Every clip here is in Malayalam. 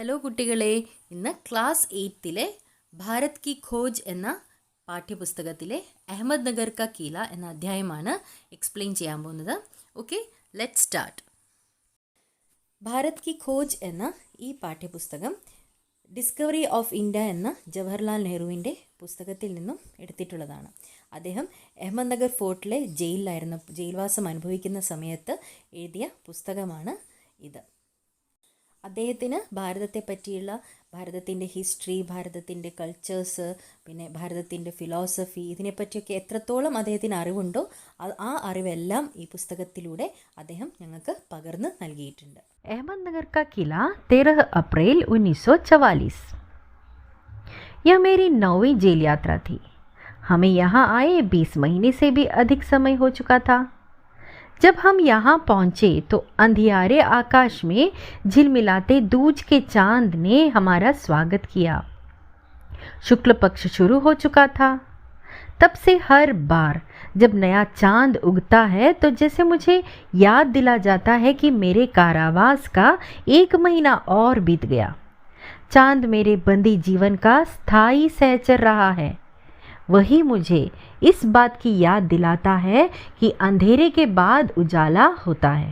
ഹലോ കുട്ടികളെ, ഇന്ന് ക്ലാസ് 8 ഭാരത് കി ഖോജ് എന്ന പാഠ്യപുസ്തകത്തിലെ അഹമ്മദ് നഗർ കാ കില എന്ന അധ്യായമാണ് എക്സ്പ്ലെയിൻ ചെയ്യാൻ പോകുന്നത്. Okay, let start. Bharat Ki Khoj എന്ന ഈ പാഠ്യപുസ്തകം ഡിസ്കവറി ഓഫ് ഇന്ത്യ എന്ന ജവഹർലാൽ നെഹ്റുവിൻ്റെ പുസ്തകത്തിൽ നിന്നും എടുത്തിട്ടുള്ളതാണ്. അദ്ദേഹം അഹമ്മദ് നഗർ ഫോർട്ടിലെ ജയിൽവാസം അനുഭവിക്കുന്ന സമയത്ത് എഴുതിയ പുസ്തകമാണ് ഇത്. അദ്ദേഹത്തിന് ഭാരതത്തെ പറ്റിയുള്ള ഭാരതത്തിൻ്റെ ഹിസ്റ്ററി, ഭാരതത്തിൻ്റെ കൾച്ചേഴ്സ്, പിന്നെ ഭാരതത്തിൻ്റെ ഫിലോസഫി, ഇതിനെപ്പറ്റിയൊക്കെ എത്രത്തോളം അദ്ദേഹത്തിന് അറിവുണ്ടോ ആ അറിവെല്ലാം ഈ പുസ്തകത്തിലൂടെ അദ്ദേഹം ഞങ്ങൾക്ക് പകർന്ന് നൽകിയിട്ടുണ്ട്. अहमद नगर का किला 13 अप्रैल 1944। यह मेरी 9वीं जेल यात्रा थी. हमें यहाँ आए 20 महीने से भी अधिक समय हो चुका था. जब हम यहाँ पहुँचे तो अंधियारे आकाश में झिलमिलाते दूज के चांद ने हमारा स्वागत किया. शुक्ल पक्ष शुरू हो चुका था. तब से हर बार जब नया चांद उगता है तो जैसे मुझे याद दिला जाता है कि मेरे कारावास का 1 महीना और बीत गया. चांद मेरे बंदी जीवन का स्थायी सहचर रहा है. वही मुझे इस बात की याद दिलाता है कि अंधेरे के बाद उजाला होता है.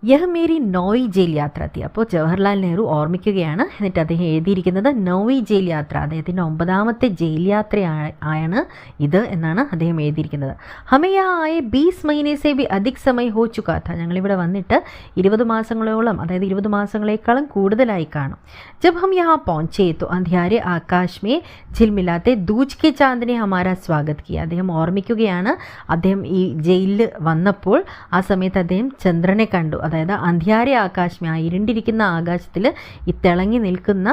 यह मेरी 9वीं जेल യാത്ര തി. അപ്പോൾ ജവഹർലാൽ നെഹ്റു ഓർമ്മിക്കുകയാണ്. എന്നിട്ട് അദ്ദേഹം എഴുതിയിരിക്കുന്നത് 9वीं जेल യാത്ര, അദ്ദേഹത്തിൻ്റെ 9ാമത്തെ ജയിൽ യാത്രയാണ് ഇത് എന്നാണ് അദ്ദേഹം എഴുതിയിരിക്കുന്നത്. ഹമേ യഹാ ആയെ 20 മഹീനെ സേ ഭി അധിക് സമയ ഹോ ചുകാ ഥാ. ഞങ്ങളിവിടെ വന്നിട്ട് 20 മാസങ്ങളോളം, അതായത് 20 മാസങ്ങളേക്കാളും കൂടുതലായി കാണും. ജബ് ഹം യഹാ പहुंचे तो अंधियारे आकाश में झिलमिलाते दूज के चांद ने हमारा स्वागत किया. അദ്ദേഹം ഓർമ്മിക്കുകയാണ്, അദ്ദേഹം ഈ ജയിലിൽ വന്നപ്പോൾ ആ സമയത്ത് അദ്ദേഹം ചന്ദ്രനെ കണ്ടു. അതായത് അന്ധ്യാരെ ആകാശം, ആ ഇരുണ്ടിരിക്കുന്ന ആകാശത്തിൽ ഈ തിളങ്ങി നിൽക്കുന്ന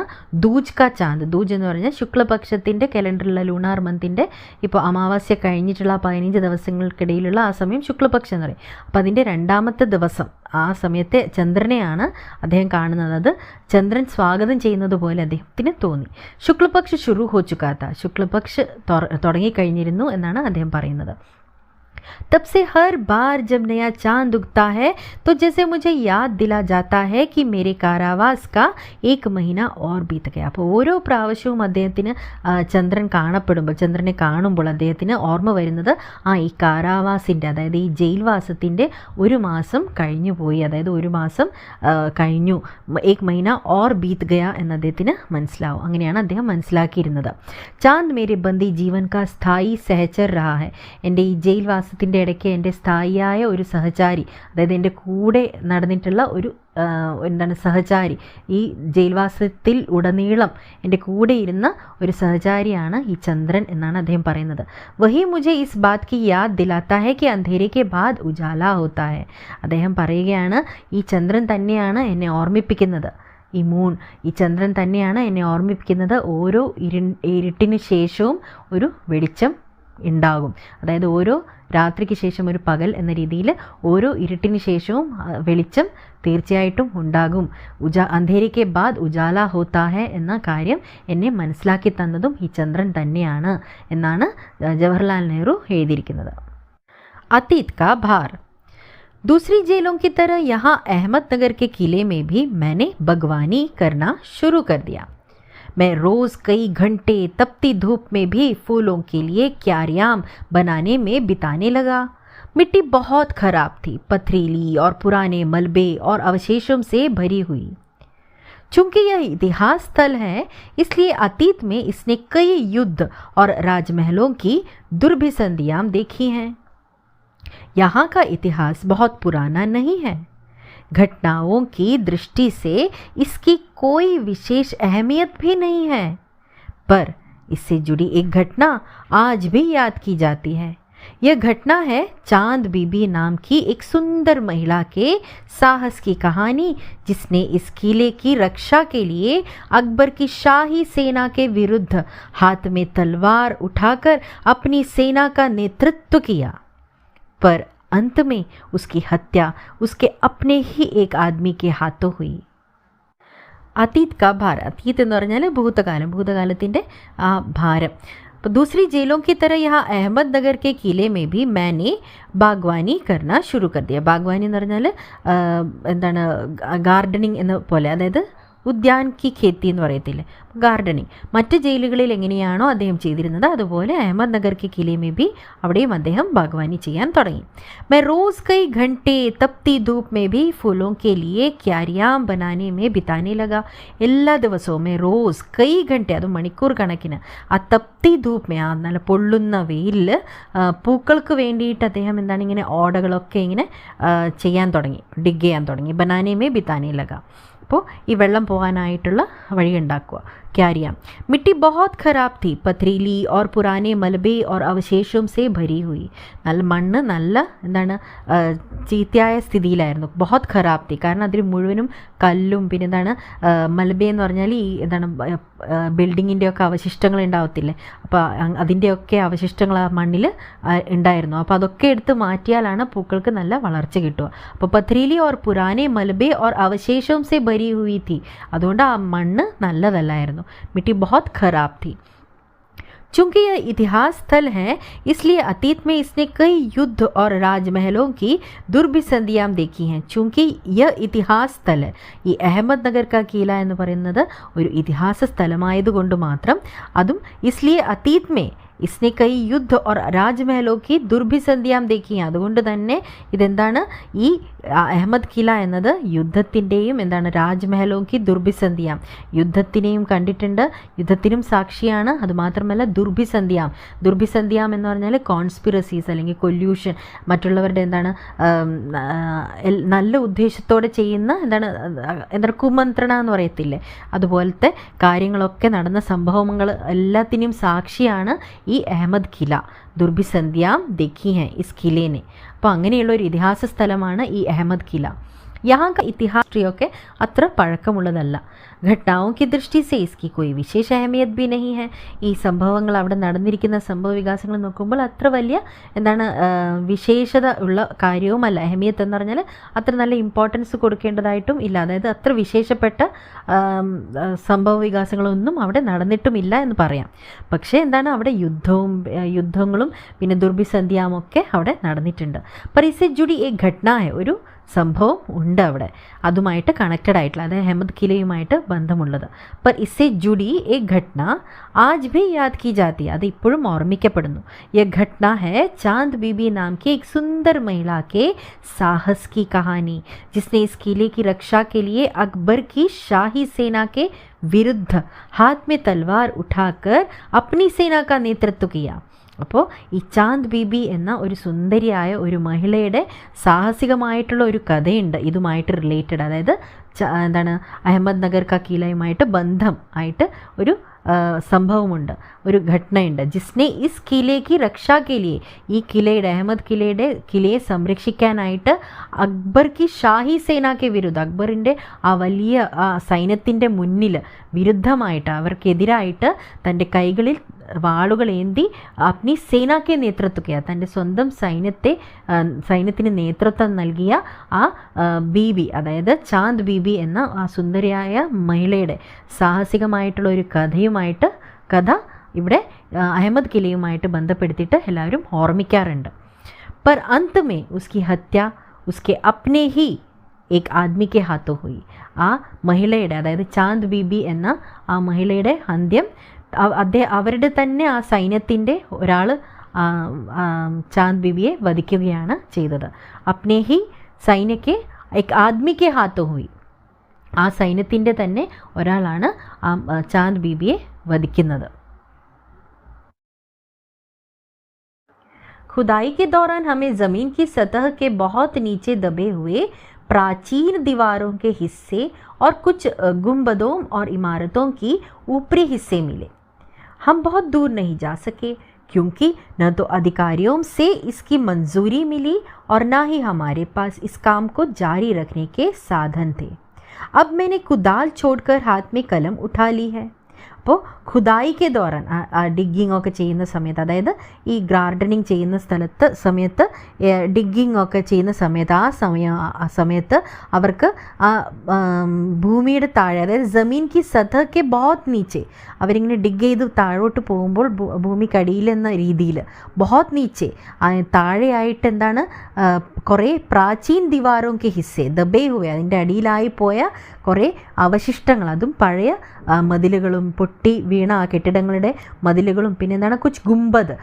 ദൂജ് കാ ചാന്ദ്. ദൂജ് എന്ന് പറഞ്ഞാൽ ശുക്ലപക്ഷത്തിൻ്റെ കലണ്ടറിലുള്ള ലൂണാർ മന്തിൻ്റെ ഇപ്പോൾ അമാവാസ്യ കഴിഞ്ഞിട്ടുള്ള 15 ദിവസങ്ങൾക്കിടയിലുള്ള ആ സമയം ശുക്ലപക്ഷം എന്ന് പറയും. അപ്പോൾ അതിൻ്റെ 2ാമത്തെ ദിവസം ആ സമയത്തെ ചന്ദ്രനെയാണ് അദ്ദേഹം കാണുന്നത്. അത് ചന്ദ്രൻ സ്വാഗതം ചെയ്യുന്നത് പോലെ അദ്ദേഹത്തിന് തോന്നി. ശുക്ലപക്ഷ ശുരു ഹോ ചുകാ ഥാ. ശുക്ലപക്ഷ തുടങ്ങിക്കഴിഞ്ഞിരുന്നു എന്നാണ് അദ്ദേഹം പറയുന്നത്. तब से हर बार जब नया चांद उगता है तो जैसे मुझे याद दिला जाता है कि मेरे कारावास का 1 महीना और बीत गया. അപ്പോൾ ഓരോ പ്രാവശ്യവും അദ്ദേഹത്തിന് ചന്ദ്രനെ കാണുമ്പോൾ അദ്ദേഹത്തിന് ഓർമ്മ വരുന്നത് ഈ കാരാവാസിൻ്റെ, അതായത് ഈ ജയിൽവാസത്തിൻ്റെ 1 മാസം കഴിഞ്ഞു പോയി, അതായത് 1 മാസം കഴിഞ്ഞു. 1 മഹീന ഓർ ബീത് ഗയ എന്ന് അദ്ദേഹത്തിന് മനസ്സിലാവും. അങ്ങനെയാണ് അദ്ദേഹം മനസ്സിലാക്കിയിരുന്നത്. ചാന്ദ് മേരെ ബന്ദി ജീവൻ കാ സ്ഥായി സഹചർ രഹാ ഹെ. എൻ്റെ ഈ ജയിൽവാസത്തിൻ്റെ ഇടയ്ക്ക് എൻ്റെ സ്ഥായിയായ ഒരു സഹചാരി, അതായത് എൻ്റെ കൂടെ നടന്നിട്ടുള്ള ഒരു സഹചാരി, ഈ ജയിൽവാസത്തിൽ ഉടനീളം എൻ്റെ കൂടെ ഇരുന്ന ഒരു സഹചാരിയാണ് ഈ ചന്ദ്രൻ എന്നാണ് അദ്ദേഹം പറയുന്നത്. വഹി മുझे इस बात की याद दिलाता है कि अंधेरे के बाद उजाला होता है. അദ്ദേഹം പറയുകയാണ്, ഈ ചന്ദ്രൻ തന്നെയാണ് എന്നെ ഓർമ്മിപ്പിക്കുന്നത്, ഈ ചന്ദ്രൻ തന്നെയാണ് എന്നെ ഓർമ്മിപ്പിക്കുന്നത് ഓരോ ഇരുട്ടിന് ശേഷവും ഒരു വെളിച്ചം ഉണ്ടാകും. അതായത് ഓരോ രാത്രിക്ക് ശേഷം ഒരു പകൽ എന്ന രീതിയിൽ ഓരോ ഇരുട്ടിന് ശേഷവും വെളിച്ചം തീർച്ചയായിട്ടും ഉണ്ടാകും. അന്ധേരിക്കെ ബാദ് ഉജാല ഹോത്താ ഹെ എന്ന കാര്യം എന്നെ മനസ്സിലാക്കി തന്നതും ഈ ചന്ദ്രൻ തന്നെയാണ് എന്നാണ് ജവഹർലാൽ നെഹ്റു എഴുതിയിരിക്കുന്നത്. अतीत का भार. दूसरी जेलों की तरह यहाँ अहमदनगर के किले में भी मैंने बागवानी करना शुरू कर दिया. मैं रोज़ कई घंटे तपती धूप में भी फूलों के लिए क्यारियां बनाने में बिताने लगा. मिट्टी बहुत खराब थी, पथरीली और पुराने मलबे और अवशेषों से भरी हुई. चूंकि यह इतिहास स्थल है, इसलिए अतीत में इसने कई युद्ध और राजमहलों की दुर्भिसंधियां देखी हैं. यहाँ का इतिहास बहुत पुराना नहीं है. घटनाओं की दृष्टि से इसकी कोई विशेष अहमियत भी नहीं है, पर इससे जुड़ी एक घटना आज भी याद की जाती है. यह घटना है चांद बीबी नाम की एक सुंदर महिला के साहस की कहानी, जिसने इस किले की रक्षा के लिए अकबर की शाही सेना के विरुद्ध हाथ में तलवार उठाकर अपनी सेना का नेतृत्व किया, पर अंत में उसकी हत्या उसके अपने ही एक आदमी के हाथों हुई. അതീത് കാ ഭാർ. അതീത് എന്ന് പറഞ്ഞാൽ ഭൂതകാലത്തിൻ്റെ ആ ഭാരം. അപ്പോൾ दूसरी जेलों की तरह यहाँ अहमदनगर के किले में भी मैंने ബാഗ്വാനി करना शुरू कर दिया. ബാഗ്വാനി എന്ന് പറഞ്ഞാൽ എന്താണ്, ഗാർഡനിങ് എന്ന പോലെ, അതായത് ഉദ്യാൻ കി ഖേത്തി എന്ന് പറയത്തില്ലേ, ഗാർഡനിങ്. മറ്റ് ജയിലുകളിൽ എങ്ങനെയാണോ അദ്ദേഹം ചെയ്തിരുന്നത് അതുപോലെ അഹമ്മദ് നഗർ കി കിലെ മേ ബി അവിടെയും അദ്ദേഹം ബാഗ്വാനി ചെയ്യാൻ തുടങ്ങി. मैं रोज़ कई घंटे तपती धूप में भी फूलों के लिए क्यारियाँ बनाने में बिताने लगा. എല്ലാ ദിവസവും റോസ് കൈ ഘണ്ടെ, അത് മണിക്കൂർ കണക്കിന് ആ തപ്തി ധൂപ്പ് ആ നല്ല പൊള്ളുന്ന വെയിലിൽ പൂക്കൾക്ക് വേണ്ടിയിട്ട് അദ്ദേഹം എന്താണ് ഇങ്ങനെ ഓടകളൊക്കെ ഇങ്ങനെ ചെയ്യാൻ തുടങ്ങി, ഡിഗ് ചെയ്യാൻ തുടങ്ങി. ബനാനേമേ ബിതാനേ ലഗ. അപ്പോൾ ഈ വെള്ളം പോകാനായിട്ടുള്ള വഴി ഉണ്ടാക്കുക. क्यारियाँ. मिट्टी बहुत ख़राब थी, पथरीली और पुराने मलबे और अवशेषों से भरी हुई. നല്ല മണ്ണ് നല്ല എന്താണ് ചീത്തയായ സ്ഥിതിയിലായിരുന്നു. ബഹുത് ഖറാബ് തീ, കാരണം അതിൽ മുഴുവനും കല്ലും പിന്നെ എന്താണ് മലബെ എന്ന് പറഞ്ഞാൽ ഈ എന്താണ് ബിൽഡിങ്ങിൻ്റെയൊക്കെ അവശിഷ്ടങ്ങൾ ഉണ്ടാവത്തില്ലേ, അപ്പോൾ അതിൻ്റെയൊക്കെ അവശിഷ്ടങ്ങൾ ആ മണ്ണിൽ ഉണ്ടായിരുന്നു. അപ്പോൾ അതൊക്കെ എടുത്ത് മാറ്റിയാലാണ് പൂക്കൾക്ക് നല്ല വളർച്ച കിട്ടുക. അപ്പോൾ പത്രീലി ഓർ പുരാനെ മലബെ ഓർ അവശേഷവും സെ ഭരി ഹുയി തീ, അതുകൊണ്ട് ആ മണ്ണ് നല്ലതല്ലായിരുന്നു. मिट्टी बहुत खराब थी. चूँकि यह इतिहास स्थल है इसलिए अतीत में इसने कई युद्ध और राजमहलों की दुर्भिसंधियाँ देखी हैं. चूँकि यह इतिहास स्थल है, ഈ അഹമ്മദ് നഗർ കാ കില എന്ന് പറയുന്നത് ഒരു ഇതിഹാസ സ്ഥലമായതുകൊണ്ട് മാത്രം, അതും ഇസ്ലിയെ അതീത് മേ इसने कई युद्ध और രാജ്മഹലോ की ദുർഭിസന്ധിയാം देखी. അതുകൊണ്ട് തന്നെ ഇതെന്താണ്, ഈ അഹമ്മദ് കില എന്നത് യുദ്ധത്തിൻ്റെയും എന്താണ് രാജ്മഹലോ की ദുർഭിസന്ധിയാം, യുദ്ധത്തിനെയും കണ്ടിട്ടുണ്ട്, യുദ്ധത്തിനും സാക്ഷിയാണ്. അതുമാത്രമല്ല ദുർഭിസന്ധിയാം എന്ന് പറഞ്ഞാൽ കോൺസ്പിറസീസ് അല്ലെങ്കിൽ കൊല്യൂഷൻ, മറ്റുള്ളവരുടെ എന്താണ് നല്ല ഉദ്ദേശത്തോടെ ചെയ്യുന്ന എന്താണ് കുമന്ത്രണ എന്ന് പറയത്തില്ലേ, അതുപോലത്തെ കാര്യങ്ങളൊക്കെ നടന്ന സംഭവങ്ങൾ എല്ലാത്തിനും സാക്ഷിയാണ് ഈ അഹമ്മദ് കില. ദുർഭിസന്ധിയാം देखी हैं इस किले ने. അപ്പോൾ അങ്ങനെയുള്ള ഒരു ഇതിഹാസ സ്ഥലമാണ് ഈ അഹമ്മദ് കില. यहाँ का इतिहास ഒക്കെ അത്ര പഴക്കമുള്ളതല്ല. घटनाओं की दृष्टि से इसकी कोई विशेष अहमियत भी नहीं है. ഈ സംഭവങ്ങൾ അവിടെ നടന്നിരിക്കുന്ന സംഭവ വികാസങ്ങൾ നോക്കുമ്പോൾ അത്ര വലിയ എന്താണ് വിശേഷത ഉള്ള കാര്യവുമല്ല. അഹമിയത്ത് എന്ന് പറഞ്ഞാൽ അത്ര നല്ല ഇമ്പോർട്ടൻസ് കൊടുക്കേണ്ടതായിട്ടും ഇല്ല, അതായത് അത്ര വിശേഷപ്പെട്ട സംഭവ വികാസങ്ങളൊന്നും അവിടെ നടന്നിട്ടുമില്ല എന്ന് പറയാം. പക്ഷേ എന്താണ് അവിടെ യുദ്ധങ്ങളും പിന്നെ ദുർഭിസന്ധിയാമൊക്കെ അവിടെ നടന്നിട്ടുണ്ട്. पर इससे जुड़ी एक घटना है, ഒരു സംഭവം ഉണ്ട് അവിടെ, അതുമായിട്ട് കണക്റ്റഡ് ആയിട്ടുള്ള, അതായത് അഹമ്മദ് കിലയുമായിട്ട് ബന്ധമുള്ളത്. पर इससे जुड़ी एक घटना आज भी याद की जाती है, അത് ഇപ്പോഴും ഓർമ്മിക്കപ്പെടുന്നു. यह घटना है चांद बीबी नाम की एक सुंदर महिला के साहस की कहानी, जिसने इस किले की रक्षा के लिए अकबर की शाही सेना के विरुद्ध हाथ में तलवार उठाकर अपनी सेना का नेतृत्व किया. അപ്പോൾ ഈ ചാന്ദ് ബീബി എന്ന ഒരു സുന്ദരിയായ ഒരു മഹിളയുടെ സാഹസികമായിട്ടുള്ള ഒരു കഥയുണ്ട് ഇതുമായിട്ട് റിലേറ്റഡ്, അതായത് എന്താണ് അഹമ്മദ് നഗർ കാ കിലയുമായിട്ട് ബന്ധം ആയിട്ട് ഒരു സംഭവമുണ്ട്, ഒരു ഘടനയുണ്ട്. ജിസ്നെ ഇസ് കിലേക്ക് രക്ഷാ കിലിയെ, ഈ കിലയുടെ അഹമ്മദ് കിലയെ സംരക്ഷിക്കാനായിട്ട് അക്ബർ കി ഷാഹി സേനാക്ക് വിരുദ്ധ, അക്ബറിൻ്റെ ആ വലിയ ആ സൈന്യത്തിൻ്റെ മുന്നിൽ വിരുദ്ധമായിട്ട് അവർക്കെതിരായിട്ട് തൻ്റെ കൈകളിൽ വാളുകൾ ഏന്തി അപ്നി സേനാക്കെ നേതൃത്വ, തൻ്റെ സ്വന്തം സൈന്യത്തിന് നേതൃത്വം നൽകിയ ആ ബീബി, അതായത് ചാന്ദ് ബീബി എന്ന ആ സുന്ദരിയായ മഹിളയുടെ സാഹസികമായിട്ടുള്ള ഒരു കഥ ഇവിടെ അഹമ്മദ് കിലയുമായിട്ട് ബന്ധപ്പെടുത്തിയിട്ട് എല്ലാവരും ഓർമ്മിക്കാറുണ്ട്. पर अंत में उसकी हत्या उसके अपने ही एक आदमी के हाथों हुई. ആ മഹിളയുടെ, അതായത് ചാന്ദ് ബീബി എന്ന ആ മഹിളയുടെ അന്ത്യം അവരുടെ തന്നെ ആ സൈന്യത്തിൻ്റെ ഒരാൾ ചാന്ദ് ബീബിയെ വധിക്കുകയാണ് ചെയ്തത്. അപ്നെ ഹി സൈന്യക്ക് എക് ആദ്മിക്ക് ഹാത്തോ ഹുയി, ആ സൈന്യത്തിൻ്റെ തന്നെ ഒരാളാണ് ആ ചാന്ദ് ബീബിയെ വധിക്കുന്നത്. खुदाई के दौरान हमें ज़मीन की सतह के बहुत नीचे दबे हुए प्राचीन दीवारों के हिस्से और कुछ गुंबदों और इमारतों की ऊपरी हिस्से मिले. हम बहुत दूर नहीं जा सके क्योंकि न तो अधिकारियों से इसकी मंजूरी मिली और न ही हमारे पास इस काम को जारी रखने के साधन थे. अब मैंने कुदाल छोड़कर हाथ में कलम उठा ली है അപ്പോൾ ഖുദായിക്ക് ദോറാൻ ഡിഗ്ഗിങ് ഒക്കെ ചെയ്യുന്ന സമയത്ത്, അതായത് ഈ ഗാർഡനിങ് ചെയ്യുന്ന സമയത്ത് ഡിഗ്ഗിങ് ഒക്കെ ചെയ്യുന്ന സമയത്ത് ആ സമയത്ത് അവർക്ക് ഭൂമിയുടെ താഴെ, അതായത് ജമീൻ കി സതഹ് ബഹുത് നീച്ചെ, അവരിങ്ങനെ ഡിഗ് ചെയ്ത് താഴോട്ട് പോകുമ്പോൾ ഭൂമിക്കടിയിലെന്ന രീതിയിൽ ബഹുത് നീച്ചെ താഴെയായിട്ട് എന്താണ് കുറേ പ്രാചീൻ ദിവാറോ കെ ഹിസ്സെ ദബേ ഹുവെ, അതിൻ്റെ അടിയിലായി പോയ കുറേ അവശിഷ്ടങ്ങൾ, അതും പഴയ മതിലുകളും പൊട്ടി വീണ ആ കെട്ടിടങ്ങളുടെ മതിലുകളും, പിന്നെ എന്താണ് കുച്ച് ഗുംബദ്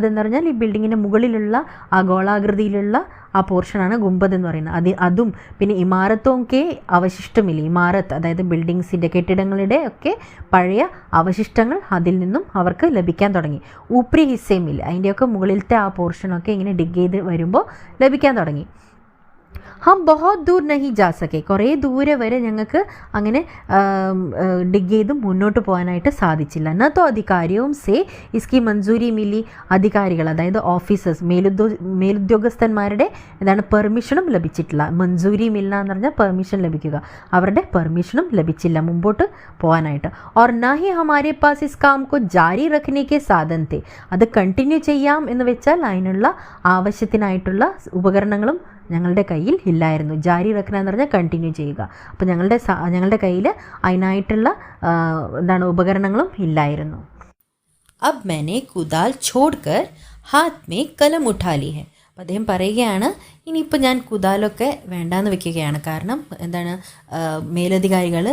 എന്ന് പറഞ്ഞാൽ ഈ ബിൽഡിങ്ങിൻ്റെ മുകളിലുള്ള ആ ഗോളാകൃതിയിലുള്ള ആ പോർഷനാണ് ഗുംബദ് എന്ന് പറയുന്നത്. അതും പിന്നെ ഇമാരത്തൊക്കെ അവശിഷ്ടമില്ല, ഇമാരത്ത് അതായത് ബിൽഡിങ്സിൻ്റെ കെട്ടിടങ്ങളുടെ ഒക്കെ പഴയ അവശിഷ്ടങ്ങൾ അതിൽ നിന്നും അവർക്ക് ലഭിക്കാൻ തുടങ്ങി. ഊപ്രി ഹിസ്സയുമില്ല, അതിൻ്റെയൊക്കെ മുകളിലത്തെ ആ പോർഷനൊക്കെ ഇങ്ങനെ ഡിഗ് ചെയ്ത് വരുമ്പോൾ ലഭിക്കാൻ തുടങ്ങി. ഹം ബഹുത് ദൂർ നഹി ജാ സക്കെ, കുറേ ദൂരെ വരെ ഞങ്ങൾക്ക് അങ്ങനെ ഡിഗ് ചെയ്ത് മുന്നോട്ട് പോകാനായിട്ട് സാധിച്ചില്ല. ന തോ അധികാരിയും സേ ഇസ്കി മഞ്ജൂരി മില്ലി, അധികാരികൾ അതായത് ഓഫീസേഴ്സ് മേലുദ്യോഗസ്ഥന്മാരുടെ എന്താണ് പെർമിഷനും ലഭിച്ചിട്ടില്ല. മഞ്ജൂരി മില്ല എന്ന് പറഞ്ഞാൽ പെർമിഷൻ ലഭിക്കുക, അവരുടെ പെർമിഷനും ലഭിച്ചില്ല മുമ്പോട്ട് പോകാനായിട്ട്. ഓർ നാഹി ഹമാരെ പാസ് ഇസ് കാം കോ ജാരി റഖ്നെ കെ സാധൻ തേ, അത് കണ്ടിന്യൂ ചെയ്യാം എന്ന് വെച്ചാൽ അതിനുള്ള ആവശ്യത്തിനായിട്ടുള്ള ഉപകരണങ്ങളും ഞങ്ങളുടെ കയ്യിൽ ഇല്ലായിരുന്നു. ജാരി റഖ്ന എന്ന് പറഞ്ഞാൽ കണ്ടിന്യൂ ചെയ്യുക. അപ്പോൾ ഞങ്ങളുടെ കയ്യിൽ അതിനായിട്ടുള്ള എന്താണ് ഉപകരണങ്ങളും ഇല്ലായിരുന്നു. അബ് मैंने കുദാൽ छोड़कर हाथ में कलम उठा ली है. അപ്പോൾ അദ്ദേഹം പറയുകയാണ്, ഇനിയിപ്പോൾ ഞാൻ കുദാലൊക്കെ വേണ്ടാന്ന് വെക്കുകയാണ്. കാരണം എന്താണ്, മേലധികാരികൾ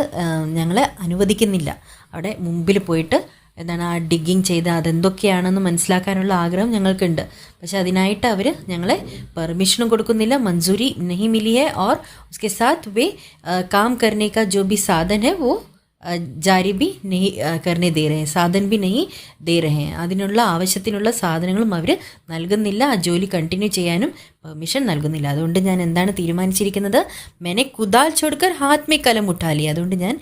ഞങ്ങളെ അനുവദിക്കുന്നില്ല. അവിടെ മുമ്പിൽ പോയിട്ട് എന്താണ് ആ ഡിഗ്ഗിങ് ചെയ്ത് അതെന്തൊക്കെയാണെന്ന് മനസ്സിലാക്കാനുള്ള ആഗ്രഹം ഞങ്ങൾക്കുണ്ട്. പക്ഷെ അതിനായിട്ട് അവർ ഞങ്ങളെ പെർമിഷനും കൊടുക്കുന്നില്ല. മഞ്ജൂരി നഹി മിലി ഹെ ഓർ ഉസ്കെ സാത്ത് വേ കാം കർനെ കാ ജോ ബി സാധൻ ഹെ വോ ജാരി ബി നഹി കർനെ ദേ രഹേ, സാധൻ ബി നഹി ദേ രഹേ, അതിനുള്ള ആവശ്യത്തിനുള്ള സാധനങ്ങളും അവർ നൽകുന്നില്ല, ആ ജോലി കണ്ടിന്യൂ ചെയ്യാനും പെർമിഷൻ നൽകുന്നില്ല. അതുകൊണ്ട് ഞാൻ എന്താണ് തീരുമാനിച്ചിരിക്കുന്നത്, മെനെ കുദാൽ ചോഡ്കർ ഹാത്ത് മേ കലം ഉഠാ ലി, അതുകൊണ്ട് ഞാൻ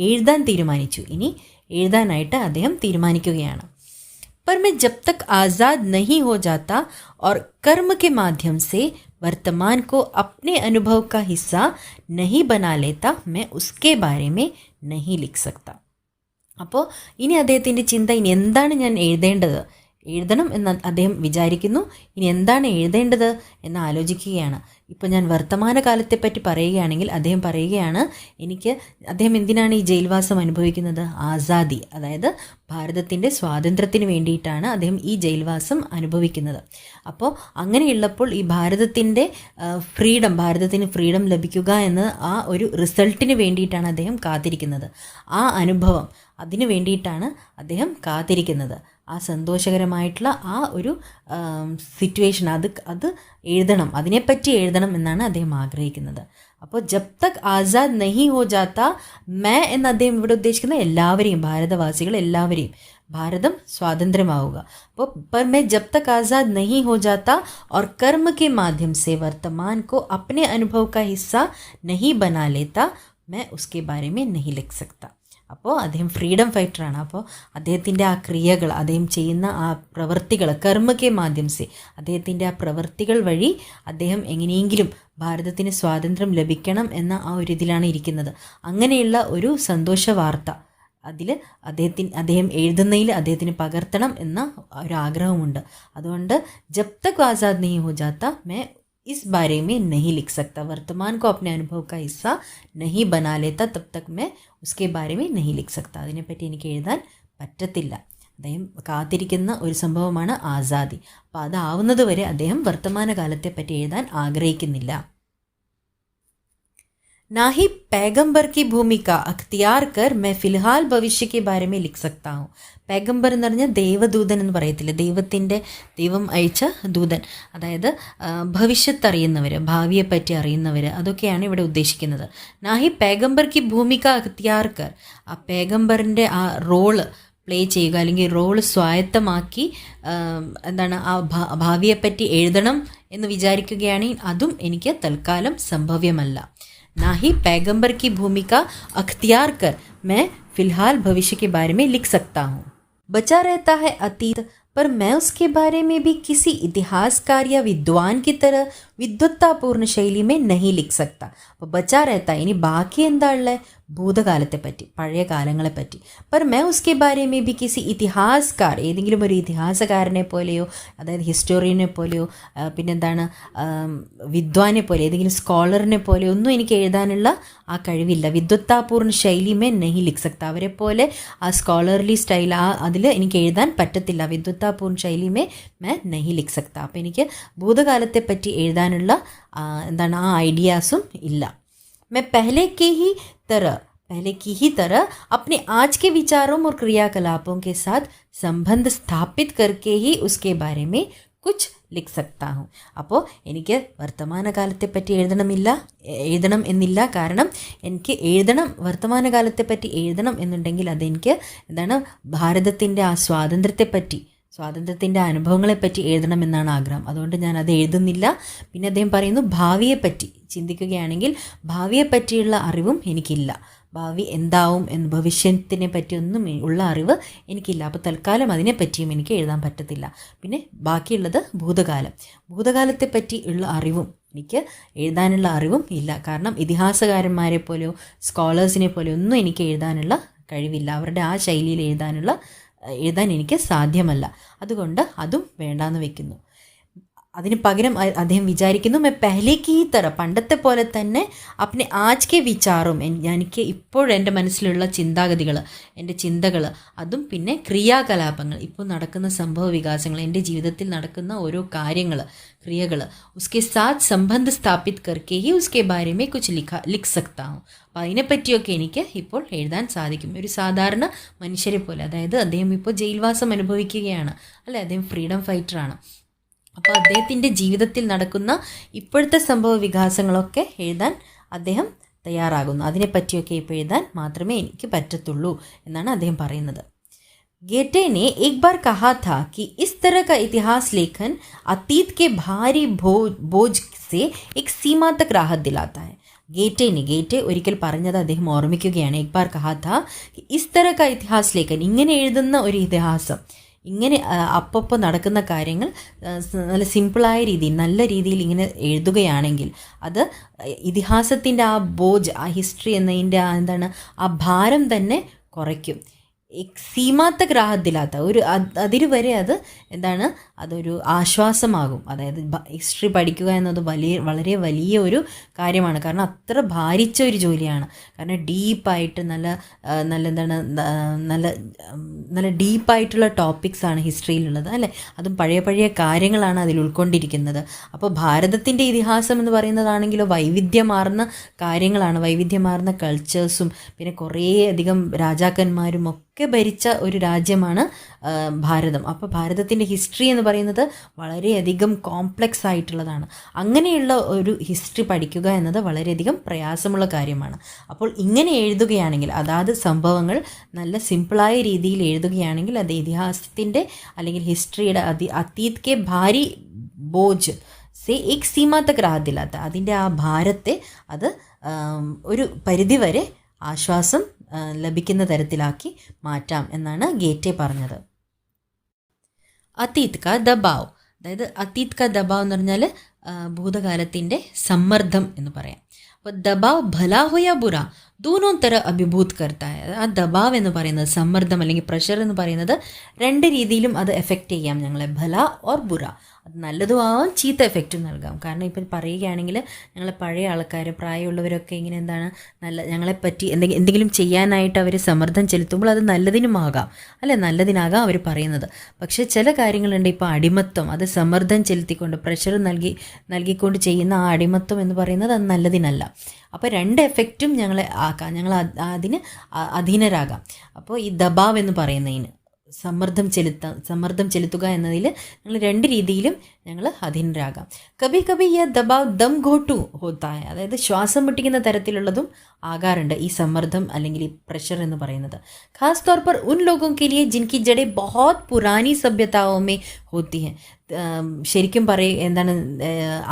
എഴുതാൻ തീരുമാനിച്ചു. ഇനി എഴുതാനായിട്ട് അദ്ദേഹം തീരുമാനിക്കുകയാണ്. पर मैं जब तक आज़ाद नहीं हो जाता और कर्म के माध्यम से वर्तमान को अपने अनुभव का हिस्सा नहीं बना लेता, मैं उसके बारे में नहीं लिख सकता. അപ്പോൾ ഇനി അദ്ദേഹത്തിൻ്റെ ചിന്ത, ഇനി എന്താണ് ഞാൻ എഴുതണം എന്ന് അദ്ദേഹം വിചാരിക്കുന്നു. ഇനി എന്താണ് എഴുതേണ്ടത് എന്ന് ആലോചിക്കുകയാണ്. ഇപ്പോൾ ഞാൻ വർത്തമാനകാലത്തെപ്പറ്റി പറയുകയാണെങ്കിൽ അദ്ദേഹം പറയുകയാണ്, അദ്ദേഹം എന്തിനാണ് ഈ ജയിൽവാസം അനുഭവിക്കുന്നത്? ആസാദി, അതായത് ഭാരതത്തിൻ്റെ സ്വാതന്ത്ര്യത്തിന് വേണ്ടിയിട്ടാണ് അദ്ദേഹം ഈ ജയിൽവാസം അനുഭവിക്കുന്നത്. അപ്പോൾ അങ്ങനെയുള്ളപ്പോൾ ഈ ഭാരതത്തിന് ഫ്രീഡം ലഭിക്കുക എന്ന ആ ഒരു റിസൾട്ടിന് വേണ്ടിയിട്ടാണ് അദ്ദേഹം കാത്തിരിക്കുന്നത്. ആ അനുഭവം, അതിനു വേണ്ടിയിട്ടാണ് അദ്ദേഹം കാത്തിരിക്കുന്നത്. ആ സന്തോഷകരമായിട്ടുള്ള ആ ഒരു സിറ്റുവേഷൻ അത് എഴുതണം, അതിനെപ്പറ്റി എഴുതണം എന്നാണ് അദ്ദേഹം ആഗ്രഹിക്കുന്നത്. അപ്പോൾ ജബ് തക് ആസാദ് നഹി ഹോ ജാത്ത മേ എന്ന് അദ്ദേഹം ഇവിടെ ഉദ്ദേശിക്കുന്ന എല്ലാവരെയും, ഭാരതവാസികൾ എല്ലാവരെയും, ഭാരതം സ്വാതന്ത്ര്യമാവുക. അപ്പോൾ पर मैं जब तक आज़ाद नहीं हो जाता और कर्म के माध्यम से वर्तमान को अपने अनुभव का हिस्सा नहीं बना लेता, मैं उसके बारे में नहीं लिख सकता. അപ്പോൾ അദ്ദേഹം ഫ്രീഡം ഫൈറ്ററാണ്. അപ്പോൾ അദ്ദേഹത്തിൻ്റെ ആ ക്രിയകൾ, അദ്ദേഹം ചെയ്യുന്ന ആ പ്രവൃത്തികൾ, കർമ്മക്കെ മാധ്യമസെ, അദ്ദേഹത്തിൻ്റെ ആ പ്രവൃത്തികൾ വഴി അദ്ദേഹം എങ്ങനെയെങ്കിലും ഭാരതത്തിന് സ്വാതന്ത്ര്യം ലഭിക്കണം എന്ന ആ ഒരു ഇതിലാണ് ഇരിക്കുന്നത്. അങ്ങനെയുള്ള ഒരു സന്തോഷ വാർത്ത അതിൽ അദ്ദേഹം എഴുതുന്നതിൽ അദ്ദേഹത്തിന് പകർത്തണം എന്ന ഒരു ആഗ്രഹമുണ്ട്. അതുകൊണ്ട് ജബ് തക് ആസാദ് നഹി ഹോ ജാത്ത മേ इस बारे में नहीं लिख सकता, वर्तमान को अपने अनुभव का हिस्सा नहीं बना लेता, तब तक मैं उसके बारे में नहीं लिख सकता. അതിനെപ്പറ്റി എനിക്ക് എഴുതാൻ പറ്റത്തില്ല. അദ്ദേഹം കാത്തിരിക്കുന്ന ഒരു സംഭവമാണ് ആസാദി. അപ്പോൾ അതാവുന്നത് വരെ അദ്ദേഹം വർത്തമാനകാലത്തെപ്പറ്റി എഴുതാൻ ആഗ്രഹിക്കുന്നില്ല. ना ही पैगंबर की भूमिका अख्तियार कर मैं फिलहाल भविष्य के बारे में लिख सकता हूँ. पैगंबर എന്ന് പറഞ്ഞാൽ ദേവദൂതൻ എന്ന് പറയത്തില്ല, ദൈവം അയച്ച ദൂതൻ, അതായത് ഭവിഷ്യത്ത് അറിയുന്നവർ, ഭാവിയെപ്പറ്റി അറിയുന്നവർ, അതൊക്കെയാണ് ഇവിടെ ഉദ്ദേശിക്കുന്നത്. നാഹി പേഗംബർ കി ഭൂമിക അഖ്തിയാർ കർ, ആ പേഗംബറിൻ്റെ ആ റോള് പ്ലേ ചെയ്യുക, അല്ലെങ്കിൽ റോള് സ്വായത്തമാക്കി എന്താണ് ആ ഭാവിയെപ്പറ്റി എഴുതണം എന്ന് വിചാരിക്കുകയാണെങ്കിൽ അതും എനിക്ക് തൽക്കാലം സംഭവ്യമല്ല. ना ही पैगंबर की भूमिका अख्तियार कर मैं फिलहाल भविष्य के बारे में लिख सकता हूँ. बचा रहता है अतीत, पर मैं उसके बारे में भी किसी इतिहासकार या विद्वान की तरह വിദ്വത്താപൂർണ്ണ ശൈലി में नहीं लिख सकता. അപ്പോൾ ബച്ചാ रहता है. ഇനി ബാക്കി എന്താ ഉള്ളത്? ഭൂതകാലത്തെപ്പറ്റി, പഴയ കാലങ്ങളെപ്പറ്റി. पर मैं उसके बारे में भी किसी ഇതിഹാസക്കാർ, ഏതെങ്കിലും ഒരു ഇതിഹാസകാരനെ പോലെയോ അതായത് ഹിസ്റ്റോറിയനെ പോലെയോ പിന്നെന്താണ് വിദ്വാനെ പോലെ ഏതെങ്കിലും സ്കോളറിനെ പോലെയോ ഒന്നും എനിക്ക് എഴുതാനുള്ള ആ കഴിവില്ല. വിദ്വത്താപൂർണ്ണ ശൈലിമേ നഹി ലിഖ് സക്ത. അവരെ പോലെ ആ സ്കോളർലി സ്റ്റൈൽ അതിൽ എനിക്ക് എഴുതാൻ പറ്റത്തില്ല. വിദ്വത്താപൂർണ്ണ ശൈലിമേ മേ നഹി ലിഖ് സക്ത. അപ്പോൾ എനിക്ക് ഭൂതകാലത്തെപ്പറ്റി എഴുതാനുള്ള എന്താണ് ആ ഐഡിയാസും ഇല്ല. मैं पहले की ही तरह अपने आज के विचारों और क्रियाकलापों के साथ संबंध स्थापित करके ही उसके बारे में कुछ ലിഖ് സക്താ ഹൂം. അപ്പോൾ എനിക്ക് വർത്തമാനകാലത്തെപ്പറ്റി എഴുതണം എന്നില്ല. കാരണം എനിക്ക് വർത്തമാനകാലത്തെപ്പറ്റി എഴുതണം എന്നുണ്ടെങ്കിൽ അതെനിക്ക് എന്താണ് ഭാരതത്തിൻ്റെ ആ സ്വാതന്ത്ര്യത്തിൻ്റെ അനുഭവങ്ങളെപ്പറ്റി എഴുതണമെന്നാണ് ആഗ്രഹം. അതുകൊണ്ട് ഞാൻ അത് എഴുതുന്നില്ല. പിന്നെ അദ്ദേഹം പറയുന്നു ഭാവിയെപ്പറ്റി ചിന്തിക്കുകയാണെങ്കിൽ ഭാവിയെപ്പറ്റിയുള്ള അറിവും എനിക്കില്ല. ഭാവി എന്താവും ഭവിഷ്യത്തിനെ പറ്റിയൊന്നും ഉള്ള അറിവ് എനിക്കില്ല. അപ്പോൾ തൽക്കാലം അതിനെപ്പറ്റിയും എനിക്ക് എഴുതാൻ പറ്റത്തില്ല. പിന്നെ ബാക്കിയുള്ളത് ഭൂതകാലത്തെപ്പറ്റി ഉള്ള അറിവും എനിക്ക് എഴുതാനുള്ള അറിവും ഇല്ല. കാരണം ഇതിഹാസകാരന്മാരെ പോലെയോ സ്കോളേഴ്സിനെ പോലെയോ ഒന്നും എനിക്ക് എഴുതാനുള്ള കഴിവില്ല. അവരുടെ ആ ശൈലിയിൽ എഴുതാൻ എനിക്ക് സാധ്യമല്ല. അതുകൊണ്ട് അതും വേണ്ടാന്ന് വെക്കുന്നു. അതിന് പകരം അദ്ദേഹം വിചാരിക്കുന്നു मैं पहले की ही तरह പണ്ടത്തെ പോലെ തന്നെ अपने आज के വിചാറും എനിക്ക് ഇപ്പോഴെൻ്റെ മനസ്സിലുള്ള എൻ്റെ ചിന്തകൾ അതും പിന്നെ ക്രിയാകലാപങ്ങൾ ഇപ്പോൾ നടക്കുന്ന സംഭവ വികാസങ്ങൾ എൻ്റെ ജീവിതത്തിൽ നടക്കുന്ന ഓരോ ക്രിയകൾ उसके साथ संबंध स्थापित करके ही उसके बारे में कुछ लिख सकता हूँ. അപ്പോൾ അതിനെപ്പറ്റിയൊക്കെ എനിക്ക് ഇപ്പോൾ എഴുതാൻ സാധിക്കും. ഒരു സാധാരണ മനുഷ്യരെ പോലെ. അതായത് അദ്ദേഹം ഇപ്പോൾ ജയിൽവാസം അനുഭവിക്കുകയാണ് അല്ലേ, അദ്ദേഹം ഫ്രീഡം ഫൈറ്ററാണ്. അപ്പോൾ അദ്ദേഹത്തിൻ്റെ ജീവിതത്തിൽ നടക്കുന്ന ഇപ്പോഴത്തെ സംഭവ വികാസങ്ങളൊക്കെ എഴുതാൻ അദ്ദേഹം തയ്യാറാകുന്നു. അതിനെപ്പറ്റിയൊക്കെ ഇപ്പോൾ എഴുതാൻ മാത്രമേ എനിക്ക് പറ്റത്തുള്ളൂ എന്നാണ് അദ്ദേഹം പറയുന്നത്. गेटे ने एक बार कहा था कि इस तरह का इतिहास लेखन अतीत के भारी बोझ से एक सीमा तक राहत दिलाता है. ഗേറ്റെ ഒരിക്കൽ പറഞ്ഞത് അദ്ദേഹം ഓർമ്മിക്കുകയാണ്. एक बार कहा था कि इस तरह का इतिहास लेखन, ഇങ്ങനെ എഴുതുന്ന ഒരു ഇതിഹാസം, ഇങ്ങനെ അപ്പോൾ നടക്കുന്ന കാര്യങ്ങൾ നല്ല സിമ്പിളായ രീതിയിൽ നല്ല രീതിയിൽ ഇങ്ങനെ എഴുതുകയാണെങ്കിൽ അത് ഇതിഹാസത്തിൻ്റെ ആ ബോജ്, ആ ഹിസ്റ്ററി എന്നതിൻ്റെ എന്താണ് ആ ഭാരം തന്നെ കുറയ്ക്കും. സീമാത്തക് റാഹത്തില്ലാത്ത ഒരു അതിര് വരെ അത് എന്താണ് അതൊരു ആശ്വാസമാകും. അതായത് ഹിസ്റ്ററി പഠിക്കുക എന്നത് വളരെ വലിയ ഒരു കാര്യമാണ്. കാരണം അത്ര ഭാരിച്ച ഒരു ജോലിയാണ്. കാരണം ഡീപ്പായിട്ട് നല്ല ഡീപ്പായിട്ടുള്ള ടോപ്പിക്സാണ് ഹിസ്റ്ററിയിലുള്ളത് അല്ലേ. അതും പഴയ കാര്യങ്ങളാണ് അതിൽ ഉൾക്കൊണ്ടിരിക്കുന്നത്. അപ്പോൾ ഭാരതത്തിൻ്റെ ഇതിഹാസം എന്ന് പറയുന്നതാണെങ്കിലോ വൈവിധ്യമാർന്ന കാര്യങ്ങളാണ്, വൈവിധ്യമാർന്ന കൾച്ചേഴ്സും പിന്നെ കുറേയധികം രാജാക്കന്മാരും ഒക്കെ ഭരിച്ച ഒരു രാജ്യമാണ് ഭാരതം. അപ്പോൾ ഭാരതത്തിൻ്റെ ഹിസ്റ്ററി എന്ന് പറയുന്നത് വളരെയധികം കോംപ്ലക്സ് ആയിട്ടുള്ളതാണ്. അങ്ങനെയുള്ള ഒരു ഹിസ്റ്ററി പഠിക്കുക എന്നത് വളരെയധികം പ്രയാസമുള്ള കാര്യമാണ്. അപ്പോൾ ഇങ്ങനെ എഴുതുകയാണെങ്കിൽ, അതാത് സംഭവങ്ങൾ നല്ല സിമ്പിളായ രീതിയിൽ എഴുതുകയാണെങ്കിൽ അത് ഇതിഹാസത്തിൻ്റെ അല്ലെങ്കിൽ ഹിസ്റ്ററിയുടെ അതീത് കെ ഭാരി ബോജ് സേ ഏക് സീമാ തക് രാഹത് ദിലാത്ത, അതിൻ്റെ ആ ഭാരത്തെ അത് ഒരു പരിധിവരെ ആശ്വാസം ലഭിക്കുന്ന തരത്തിലാക്കി മാറ്റാം എന്നാണ് ഗേറ്റെ പറഞ്ഞത്. അതീത് കാ ദബാവ്, അതായത് അതീത് കാ ദബാവ് എന്ന് പറഞ്ഞാൽ ഭൂതകാലത്തിൻ്റെ സമ്മർദ്ദം എന്ന് പറയാം. അപ്പോൾ ദബാവ് ഭലാ ഹോയാ ബുറ ദൂനോ തര അഭിഭൂത് കർത്തായ. ആ ദബാവ് എന്ന് പറയുന്നത്, സമ്മർദ്ദം അല്ലെങ്കിൽ പ്രഷർ എന്ന് പറയുന്നത് രണ്ട് രീതിയിലും അത് എഫക്റ്റ് ചെയ്യാം ഞങ്ങളെ, ഭല ഓർ ബുറ. അത് നല്ലതും ആവാം ചീത്ത എഫക്റ്റും നൽകാം. കാരണം ഇപ്പം പറയുകയാണെങ്കിൽ ഞങ്ങളെ പഴയ ആൾക്കാർ, പ്രായമുള്ളവരൊക്കെ ഇങ്ങനെ എന്താണ് ഞങ്ങളെപ്പറ്റി എന്തെങ്കിലും ചെയ്യാനായിട്ട് അവർ സമ്മർദ്ദം ചെലുത്തുമ്പോൾ അത് നല്ലതിനുമാകാം അല്ലെ, നല്ലതിനാകാം അവർ പറയുന്നത്. പക്ഷേ ചില കാര്യങ്ങളുണ്ട്, ഇപ്പോൾ അടിമത്വം, അത് സമ്മർദ്ദം ചെലുത്തിക്കൊണ്ട് പ്രഷർ നൽകിക്കൊണ്ട് ചെയ്യുന്ന ആ അടിമത്വം എന്ന് പറയുന്നത് അത് നല്ലതിനല്ല. അപ്പോൾ രണ്ട് എഫക്റ്റും ഞങ്ങൾ അതിന് അധീനരാകാം. അപ്പോൾ ഈ ദബാവ് എന്ന് പറയുന്നതിന് സമ്മർദ്ദം ചെലുത്തുക എന്നതിൽ ഞങ്ങൾ രണ്ട് രീതിയിലും ഞങ്ങൾ അധീനരാകാം. കബി കബി യ ദബാവ് ദം ഘോട്ടു ഹോത്തായ, അതായത് ശ്വാസം മുട്ടിക്കുന്ന തരത്തിലുള്ളതും ആകാറുണ്ട് ഈ സമ്മർദ്ദം അല്ലെങ്കിൽ ഈ പ്രഷർ എന്ന് പറയുന്നത്. ഖാസ് തौर पर उन लोगों के लिए जिनकी जड़ें बहुत पुरानी सभ्यताओं में होती हैं. ശരിക്കും എന്താണ്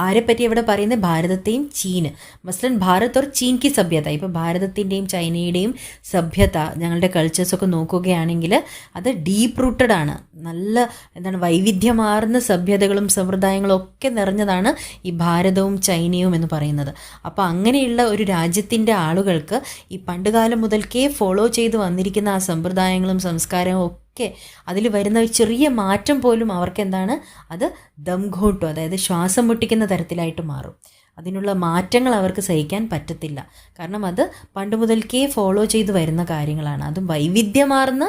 ആരെപ്പറ്റി ഇവിടെ പറയുന്നത്? ഭാരതത്തെയും ചീന്. മസ്ലൻ ഭാരത് ഓർ ചീൻ കി സഭ്യത. ഇപ്പോൾ ഭാരതത്തിൻ്റെയും ചൈനയുടെയും സഭ്യത, ഞങ്ങളുടെ കൾച്ചേഴ്സൊക്കെ നോക്കുകയാണെങ്കിൽ അത് ഡീപ്പ് റൂട്ടഡ് ആണ്. നല്ല എന്താണ് വൈവിധ്യമാർന്ന സഭ്യതകളും സമ്പ്രദായങ്ങളും ഒക്കെ നിറഞ്ഞതാണ് ഈ ഭാരതവും ചൈനയും എന്ന് പറയുന്നത്. അപ്പോൾ അങ്ങനെയുള്ള ഒരു രാജ്യത്തിൻ്റെ ആളുകൾക്ക് ഈ പണ്ടുകാലം മുതൽക്കേ ഫോളോ ചെയ്ത് വന്നിരിക്കുന്ന ആ സമ്പ്രദായങ്ങളും സംസ്കാരവും ഒക്കെ അതിൽ വരുന്ന ഒരു ചെറിയ മാറ്റം പോലും അവർക്ക് എന്താണ്, അത് ദംഘോട്ടോ, അതായത് ശ്വാസം മുട്ടിക്കുന്ന തരത്തിലായിട്ട് മാറും. അതിനുള്ള മാറ്റങ്ങൾ അവർക്ക് സഹിക്കാൻ പറ്റത്തില്ല. കാരണം അത് പണ്ട് മുതൽക്കേ ഫോളോ ചെയ്ത് വരുന്ന കാര്യങ്ങളാണ്. അതും വൈവിധ്യമാർന്ന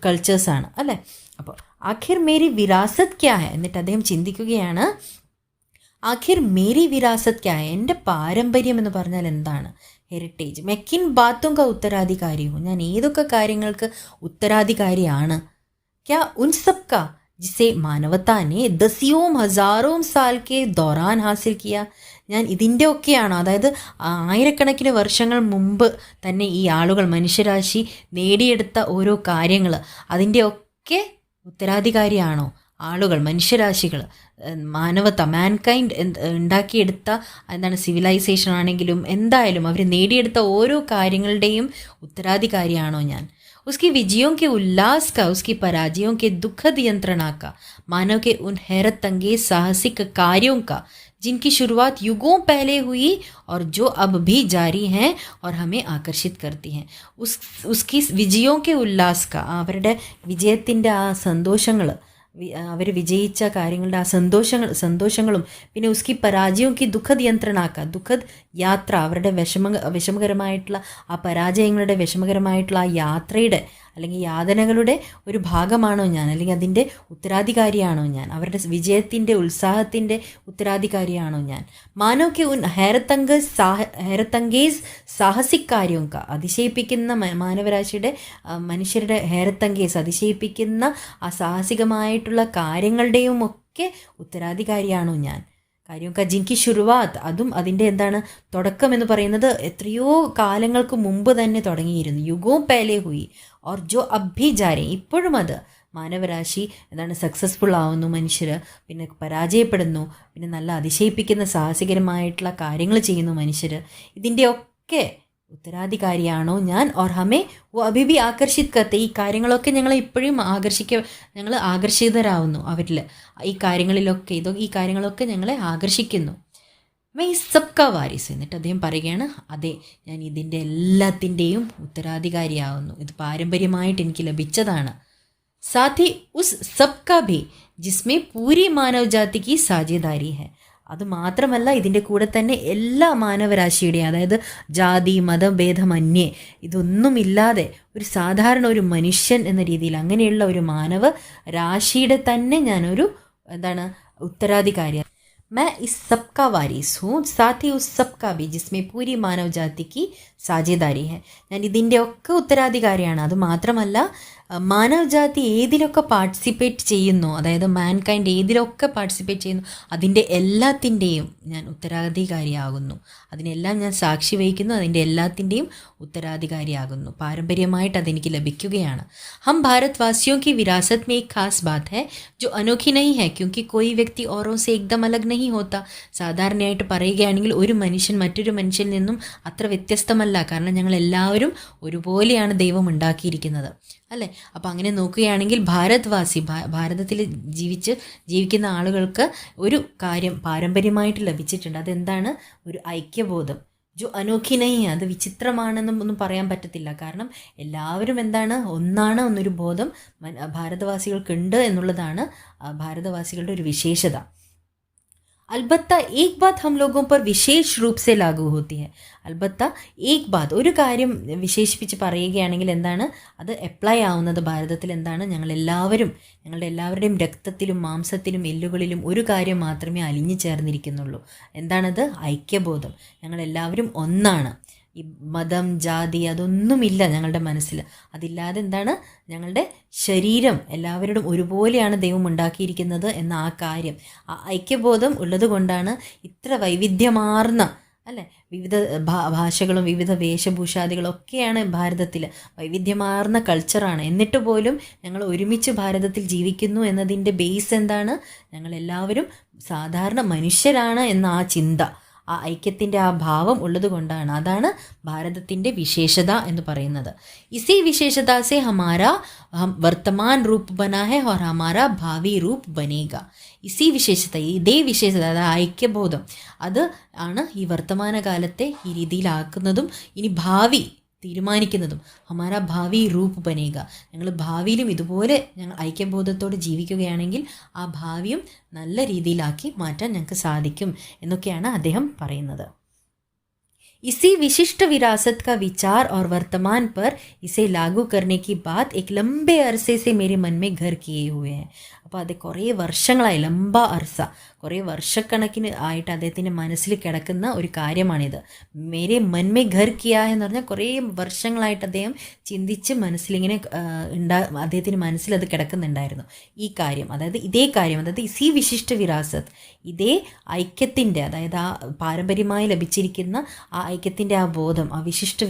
കൾച്ചേഴ്സാണ് അല്ലേ. അപ്പോൾ ആഖിർ മേരി വിരാസത് ക്യാ ഹെ, എന്നിട്ട് അദ്ദേഹം ചിന്തിക്കുകയാണ്, ആഖിർ മേരി വിരാസത് ക്യാ ഹെ, എൻ്റെ പാരമ്പര്യം എന്ന് പറഞ്ഞാൽ എന്താണ്, ഹെറിറ്റേജ്. मैं किन बातों का उत्तराधिकारी हूँ, ഞാൻ ഏതൊക്കെ കാര്യങ്ങൾക്ക് ഉത്തരാധികാരിയാണ്. क्या उन सब का जिसे मानवता ने दसियों हजारों साल के दौरान हासिल किया, ഞാൻ ഇതിൻ്റെ ഒക്കെയാണോ, അതായത് ആയിരക്കണക്കിന് വർഷങ്ങൾ മുമ്പ് തന്നെ ഈ ആളുകൾ മനുഷ്യരാശി നേടിയെടുത്ത ഓരോ കാര്യങ്ങൾ അതിൻ്റെ ഒക്കെ ഉത്തരാധികാരിയാണോ ആളുകൾ, മനുഷ്യരാശികൾ, മാനവത, മാൻകൈൻഡ് ഉണ്ടാക്കിയെടുത്ത എന്താണ് സിവിലൈസേഷൻ ആണെങ്കിലും എന്തായാലും അവർ നേടിയെടുത്ത ഓരോ കാര്യങ്ങളുടെയും ഉത്തരാധികാരിയാണോ ഞാൻ. उसकी विजयों के उल्लास का, उसकी पराजयों के दुखद यंत्रणा का, मानव के उन हैरत अंगेज साहसिक कार्यों का जिनकी शुरुआत युगों पहले हुई और जो अब भी जारी हैं और हमें आकर्षित करती हैं. उसकी विजयों के उल्लास का, അവരുടെ വിജയത്തിൻ്റെ ആ സന്തോഷങ്ങൾ, അവർ വിജയിച്ച കാര്യങ്ങളുടെ ആ സന്തോഷങ്ങളും പിന്നെ ഉസ്കി പരാജയവും ദുഃഖദ് യന്ത്രണാക്ക, ദുഃഖദ് യാത്ര, അവരുടെ വിഷമകരമായിട്ടുള്ള ആ പരാജയങ്ങളുടെ വിഷമകരമായിട്ടുള്ള ആ യാത്രയുടെ അല്ലെങ്കിൽ യാതനകളുടെ ഒരു ഭാഗമാണോ ഞാൻ, അല്ലെങ്കിൽ അതിൻ്റെ ഉത്തരാധികാരിയാണോ ഞാൻ, അവരുടെ വിജയത്തിൻ്റെ ഉത്സാഹത്തിൻ്റെ ഉത്തരാധികാരിയാണോ ഞാൻ. മാനവയ്ക്ക് ഉൻ ഹേരത്തങ്കേസ് സാഹസിക് കാര്യവും അതിശയിപ്പിക്കുന്ന മാനവരാശിയുടെ മനുഷ്യരുടെ ഹേരത്തങ്കേസ് അതിശയിപ്പിക്കുന്ന ആ സാഹസികമായിട്ടുള്ള കാര്യങ്ങളുടെയും ഒക്കെ ഉത്തരാധികാരിയാണോ ഞാൻ. കാര്യമൊക്കെ ജിൻകി ശുരുവാത്ത്, അതും അതിൻ്റെ എന്താണ് തുടക്കം എന്ന് പറയുന്നത് എത്രയോ കാലങ്ങൾക്ക് മുമ്പ് തന്നെ തുടങ്ങിയിരുന്നു. യുഗവും പേലെ ഹുയി ഓർ ജോ അഭി ജാരെ, ഇപ്പോഴും അത് മാനവരാശി എന്താണ് സക്സസ്ഫുൾ ആവുന്നു, മനുഷ്യർ പിന്നെ പരാജയപ്പെടുന്നു, പിന്നെ നല്ല അതിശയിപ്പിക്കുന്ന സാഹസികരമായിട്ടുള്ള കാര്യങ്ങൾ ചെയ്യുന്നു മനുഷ്യർ. ഇതിൻ്റെ ഒക്കെ ഉത്തരാധികാരിയാണോ ഞാൻ. ഓർ ഹമേ ഓ അഭിബി ആകർഷിത് കത്തെ, ഈ കാര്യങ്ങളൊക്കെ ഞങ്ങളെ ഇപ്പോഴും ഞങ്ങൾ ആകർഷിതരാകുന്നു അവരിൽ, ഈ കാര്യങ്ങളിലൊക്കെ ഈ കാര്യങ്ങളൊക്കെ ഞങ്ങളെ ആകർഷിക്കുന്നു. മൈ സബ്ക വാരിസ്, എന്നിട്ട് അദ്ദേഹം പറയുകയാണ്, അതെ ഞാൻ ഇതിൻ്റെ എല്ലാത്തിൻ്റെയും ഉത്തരാധികാരിയാവുന്നു, ഇത് പാരമ്പര്യമായിട്ട് എനിക്ക് ലഭിച്ചതാണ്. സാഥി ഉസ് സബ്ക ഭി ജിസ്മേ പൂരി മാനവ് ജാതിക്ക് സാജേദാരി ഹെ, അതുമാത്രമല്ല ഇതിൻ്റെ കൂടെ തന്നെ എല്ലാ മാനവരാശിയുടെയും, അതായത് ജാതി മതഭേദമന്യേ ഇതൊന്നുമില്ലാതെ ഒരു സാധാരണ ഒരു മനുഷ്യൻ എന്ന രീതിയിൽ അങ്ങനെയുള്ള ഒരു മാനവ രാശിയുടെ തന്നെ ഞാനൊരു എന്താണ് ഉത്തരാധികാരി. मैं इस सब का वारिस हूँ, साथ ही उस सब का भी जिसमें पूरी मानव जाति की സാജേദാരി ഹെ, ഞാൻ ഇതിൻ്റെ ഒക്കെ ഉത്തരാധികാരിയാണ്. അതുമാത്രമല്ല മാനവ് ജാതി ഏതിലൊക്കെ പാർട്ടിസിപ്പേറ്റ് ചെയ്യുന്നു, അതായത് മാൻകൈൻഡ് ഏതിലൊക്കെ പാർട്ടിസിപ്പേറ്റ് ചെയ്യുന്നു അതിൻ്റെ എല്ലാത്തിൻ്റെയും ഞാൻ ഉത്തരാധികാരിയാകുന്നു, അതിനെല്ലാം ഞാൻ സാക്ഷി വഹിക്കുന്നു, അതിൻ്റെ എല്ലാത്തിൻ്റെയും ഉത്തരാധികാരിയാകുന്നു. പാരമ്പര്യമായിട്ട് അതെനിക്ക് ലഭിക്കുകയാണ്. ഹം ഭാരത് വാസിയോं की विरासत में एक खास बात है जो अनोखी नहीं है क्योंकि कोई व्यक्ति औरों से एकदम अलग नहीं होता. സാധാരണയായിട്ട് പറയുകയാണെങ്കിൽ ഒരു മനുഷ്യൻ മറ്റൊരു മനുഷ്യനിൽ നിന്നും അത്ര വ്യത്യസ്തമല്ല, കാരണം ഞങ്ങൾ എല്ലാവരും ഒരുപോലെയാണ് ദൈവം ഉണ്ടാക്കിയിരിക്കുന്നത് അല്ലേ. അപ്പോൾ അങ്ങനെ നോക്കുകയാണെങ്കിൽ ഭാരതത്തിൽ ജീവിക്കുന്ന ആളുകൾക്ക് ഒരു കാര്യം പാരമ്പര്യമായിട്ട് ലഭിച്ചിട്ടുണ്ട്. അതെന്താണ്, ഒരു ഐക്യബോധം. ജോ അനോഖി നഹി, അത് വിചിത്രമാണെന്നൊന്നും പറയാൻ പറ്റത്തില്ല, കാരണം എല്ലാവരും എന്താണ് ഒന്നാണ് എന്നൊരു ബോധം ഭാരതവാസികൾക്കുണ്ട് എന്നുള്ളതാണ് ഭാരതവാസികളുടെ ഒരു വിശേഷത. अलबत्ता एक बात हम लोगों पर विशेष रूप से लागू होती है. अलबत्ता एक बात, ഒരു കാര്യം വിശേഷിപ്പിച്ച് പറയുകയാണെങ്കിൽ എന്താണ്, അത് അപ്ലൈ ആവുന്നത് ഭാരതത്തിൽ എന്താണ്, ഞങ്ങളുടെ എല്ലാവരുടെയും രക്തത്തിലും മാംസത്തിലും എല്ലുകളിലും ഒരു കാര്യം മാത്രമേ അലിഞ്ഞു ചേർന്നിരിക്കുന്നുള്ളൂ. എന്താണത്, ഐക്യബോധം. ഞങ്ങളെല്ലാവരും ഒന്നാണ്. ഈ മതം ജാതി അതൊന്നുമില്ല ഞങ്ങളുടെ മനസ്സിൽ. അതില്ലാതെ എന്താണ്, ഞങ്ങളുടെ ശരീരം എല്ലാവരോടും ഒരുപോലെയാണ് ദൈവം ഉണ്ടാക്കിയിരിക്കുന്നത് എന്ന ആ കാര്യം, ആ ഐക്യബോധം ഉള്ളത് കൊണ്ടാണ് ഇത്ര വൈവിധ്യമാർന്ന അല്ലേ, വിവിധ ഭാഷകളും വിവിധ വേഷഭൂഷാദികളും ഒക്കെയാണ് ഭാരതത്തിൽ, വൈവിധ്യമാർന്ന കൾച്ചറാണ്. എന്നിട്ട് പോലും ഞങ്ങൾ ഒരുമിച്ച് ഭാരതത്തിൽ ജീവിക്കുന്നു എന്നതിൻ്റെ ബേസ് എന്താണ്, ഞങ്ങളെല്ലാവരും സാധാരണ മനുഷ്യരാണ് എന്ന ആ ചിന്ത, ആ ഐക്യത്തിൻ്റെ ആ ഭാവം ഉള്ളത് കൊണ്ടാണ്. അതാണ് ഭാരതത്തിൻ്റെ വിശേഷത എന്ന് പറയുന്നത്. ഇസി വിശേഷത സെ ഹമാരാ വർത്തമാൻ രൂപ് ബനാ ഹെ ഓർ ഹമാരാ ഭാവി രൂപ് ബനേഗ. ഇസി വിശേഷത, ഇതേ വിശേഷത, അതായത് ഐക്യബോധം, അത് ആണ് ഈ വർത്തമാനകാലത്തെ ഈ രീതിയിലാക്കുന്നതും ഇനി ഭാവി തീരുമാനിക്കുന്നതും. ഹമാരാ ഭാവി രൂപ് ബനേഗ, ഞങ്ങൾ ഭാവിയിലും ഇതുപോലെ ഞങ്ങൾ ഐക്യബോധത്തോടെ ജീവിക്കുകയാണെങ്കിൽ ആ ഭാവിയും നല്ല രീതിയിലാക്കി മാറ്റാൻ ഞങ്ങൾക്ക് സാധിക്കും എന്നൊക്കെയാണ് അദ്ദേഹം പറയുന്നത്. इसी विशिष्ट विरासत का विचार और वर्तमान पर इसे लागू करने की बात एक लंबे अरसे से मेरे मन में घर किए हुए हैं. അപ്പോൾ അത് കുറേ വർഷങ്ങളായി, ലംബ അർസ, കുറേ വർഷക്കണക്കിന് ആയിട്ട് അദ്ദേഹത്തിൻ്റെ മനസ്സിൽ കിടക്കുന്ന ഒരു കാര്യമാണിത്. മേരെ മൻമേ ഘർ കിയാ എന്ന് പറഞ്ഞാൽ കുറേ വർഷങ്ങളായിട്ട് അദ്ദേഹം ചിന്തിച്ച് മനസ്സിലിങ്ങനെ അദ്ദേഹത്തിൻ്റെ മനസ്സിൽ അത് കിടക്കുന്നുണ്ടായിരുന്നു ഈ കാര്യം. അതായത് ഇതേ കാര്യം, അതായത് ഇസി വിശിഷ്ട വിരാസത്ത്, ഇതേ ഐക്യത്തിൻ്റെ, അതായത് ആ പാരമ്പര്യമായി ലഭിച്ചിരിക്കുന്ന ആ ഐക്യത്തിൻ്റെ ആ ബോധം, ആ വിശിഷ്ട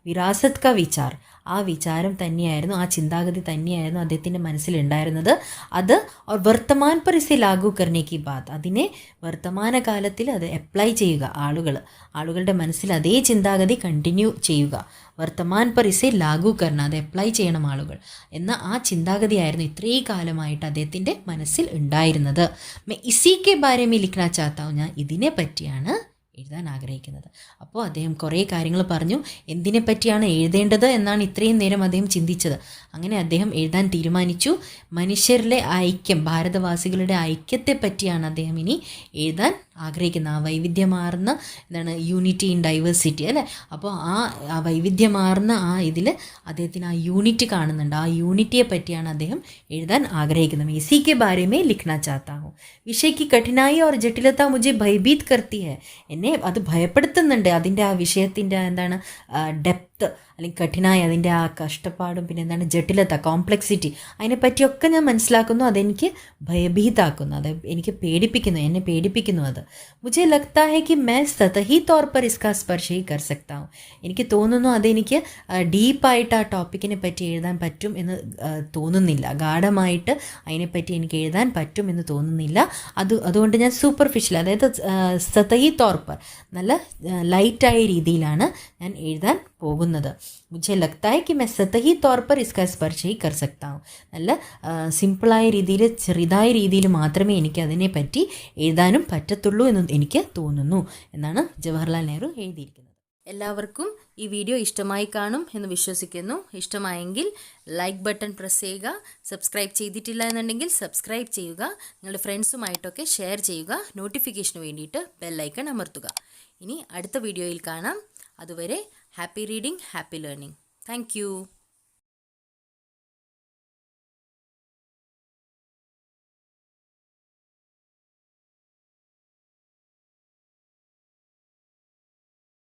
വിരാസത്ത് കാ വിചാർ, ആ വിചാരം തന്നെയായിരുന്നു, ആ ചിന്താഗതി തന്നെയായിരുന്നു അദ്ദേഹത്തിൻ്റെ മനസ്സിലുണ്ടായിരുന്നത്. അത് വർത്തമാൻ പർ ഇസെ ലാഗു കർനെ കി ബാത്, അതിനെ വർത്തമാനകാലത്തിൽ അത് അപ്ലൈ ചെയ്യുക, ആളുകളുടെ മനസ്സിൽ അതേ ചിന്താഗതി കണ്ടിന്യൂ ചെയ്യുക. വർത്തമാൻ പർ ഇസെ ലാഗു കർണ, അത് അപ്ലൈ ചെയ്യണം ആളുകൾ എന്ന ആ ചിന്താഗതിയായിരുന്നു ഇത്രയും കാലമായിട്ട് അദ്ദേഹത്തിൻ്റെ മനസ്സിൽ ഉണ്ടായിരുന്നത്. May EC K Bare may ലിഖ്നാ ചാഹത്താ ഹൂം, ഞാൻ ഇതിനെ പറ്റിയാണ് എഴുതാൻ ആഗ്രഹിക്കുന്നത്. അപ്പോൾ അദ്ദേഹം കുറേ കാര്യങ്ങൾ പറഞ്ഞു, എന്തിനെ പറ്റിയാണ് എഴുതേണ്ടത് എന്നാണ് ഇത്രയും നേരം അദ്ദേഹം ചിന്തിച്ചത്. അങ്ങനെ അദ്ദേഹം എഴുതാൻ തീരുമാനിച്ചു. മനുഷ്യരിലെ ഐക്യം, ഭാരതവാസികളുടെ ഐക്യത്തെ പറ്റിയാണ് അദ്ദേഹം ഇനി എഴുതാൻ ആഗ്രഹിക്കുന്നത്. ആ വൈവിധ്യമാർന്ന യൂണിറ്റി ഇൻ ഡൈവേഴ്സിറ്റി അല്ലേ. അപ്പോൾ ആ വൈവിധ്യമാർന്ന ആ ഇതിൽ അദ്ദേഹത്തിന് ആ യൂണിറ്റി കാണുന്നുണ്ട്. ആ യൂണിറ്റിയെ പറ്റിയാണ് അദ്ദേഹം എഴുതാൻ ആഗ്രഹിക്കുന്നത്. ഇസി കെ ബാരെ മേ ലിഖ്നാ ചാഹത്താ ഹൂം, വിഷയ കി കഠിനായി ഓർ ജटिलता മുझे ഭയഭീത് करती है, എന്നെ അത് ഭയപ്പെടുത്തുന്നുണ്ട്. അതിൻ്റെ ആ വിഷയത്തിൻ്റെ ഡെപ്ത് അല്ലെങ്കിൽ കഠിനായി, അതിൻ്റെ ആ കഷ്ടപ്പാടും പിന്നെ ജटिलता, കോംപ്ലക്സിറ്റി, അതിനെപ്പറ്റിയൊക്കെ ഞാൻ മനസ്സിലാക്കുന്നു. അതെനിക്ക് ഭയഭീതാക്കുന്നു, അത് എനിക്ക് എന്നെ പേടിപ്പിക്കുന്നു. അത് മുझे लगता है कि मैं सतही तौर पर इसका स्पर्श ही कर सकता हूँ, എനിക്ക് തോന്നുന്നു അതെനിക്ക് ഡീപ്പായിട്ട് ആ ടോപ്പിക്കിനെ പറ്റി എഴുതാൻ പറ്റും എന്ന് തോന്നുന്നില്ല, ഗാഢമായിട്ട് അതിനെപ്പറ്റി എനിക്ക് എഴുതാൻ പറ്റും എന്ന് തോന്നുന്നില്ല. അതുകൊണ്ട് ഞാൻ സൂപ്പർഫിഷ്യൽ, അതായത് സതഹി തൗർ പർ, നല്ല ലൈറ്റായ രീതിയിലാണ് ഞാൻ എഴുതാൻ പോകുന്നത്. മുझे लगता है कि मैं सतही तौर पर इसका स्पर्श ही कर सकता हूँ, നല്ല സിമ്പിളായ രീതിയിൽ, ചെറുതായ രീതിയിൽ മാത്രമേ എനിക്ക് അതിനെപ്പറ്റി എഴുതാനും പറ്റത്തുള്ളൂ എന്ന് എനിക്ക് തോന്നുന്നു എന്നാണ് ജവഹർലാൽ നെഹ്റു എഴുതിയിരിക്കുന്നത്. എല്ലാവർക്കും ഈ വീഡിയോ ഇഷ്ടമായി കാണും എന്ന് വിശ്വസിക്കുന്നു. ഇഷ്ടമായെങ്കിൽ ലൈക്ക് ബട്ടൺ പ്രസ് ചെയ്യുക. സബ്സ്ക്രൈബ് ചെയ്തിട്ടില്ല എന്നുണ്ടെങ്കിൽ സബ്സ്ക്രൈബ് ചെയ്യുക. നിങ്ങളുടെ ഫ്രണ്ട്സുമായിട്ടൊക്കെ ഷെയർ ചെയ്യുക. നോട്ടിഫിക്കേഷന് വേണ്ടിയിട്ട് ബെല്ലൈക്കൺ അമർത്തുക. ഇനി അടുത്ത വീഡിയോയിൽ കാണാം. അതുവരെ happy reading, happy learning. Thank you.